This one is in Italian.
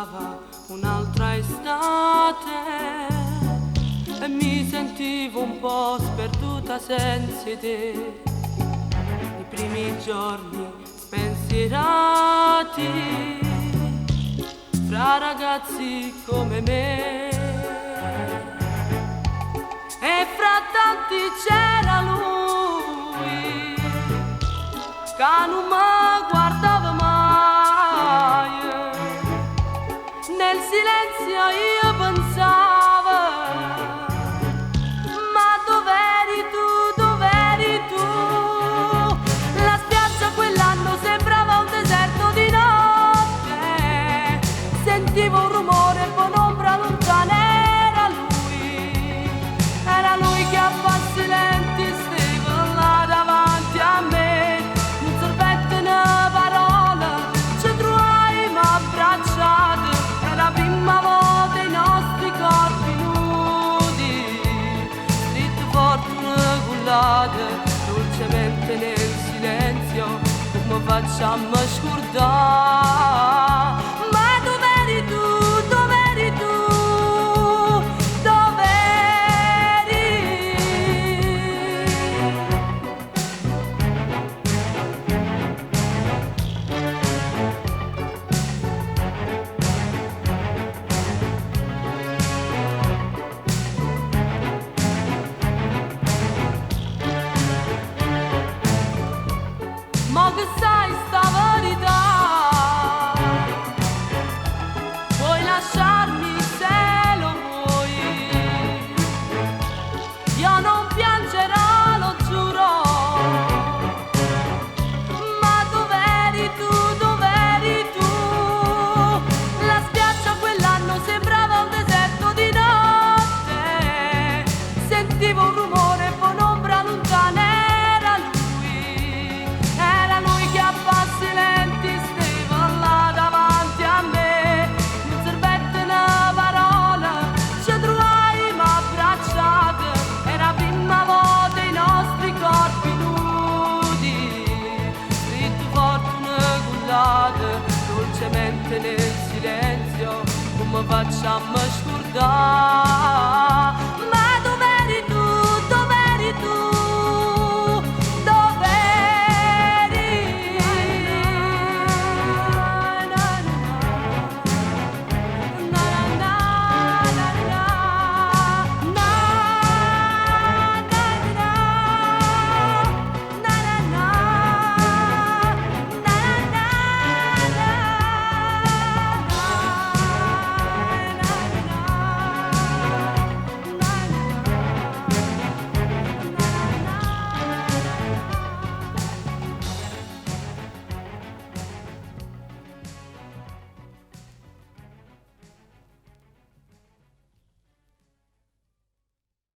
passava un'altra estate e mi sentivo un po' sperduta senza te. I primi giorni spensierati fra ragazzi come me, e fra tanti c'era lui che non mi guardava mai. Nel silenzio io pensavo: ma dov'eri tu, dov'eri tu? La spiaggia quell'anno sembrava un deserto di notte, sentivo un rumore e poi un'ombra lontana. Era lui che a passi lenti stava là davanti a me. Non servette una parola, ci trovai abbracciati. Era la prima volta i nostri corpi nudi, stretto forte una cullata, dolcemente nel silenzio, come facciamo scordare. Ma dov'eri tu, dov'eri tu? Ma che sai sta verità? Puoi lasciarmi se lo vuoi, io non piangerò, lo giuro. Ma dov'eri tu, dov'eri tu? La spiaggia quell'anno sembrava un deserto di notte, sentivo un rumore e poi un'ombra lontana. Dolcemente nel silenzio, come facciamo a scordare?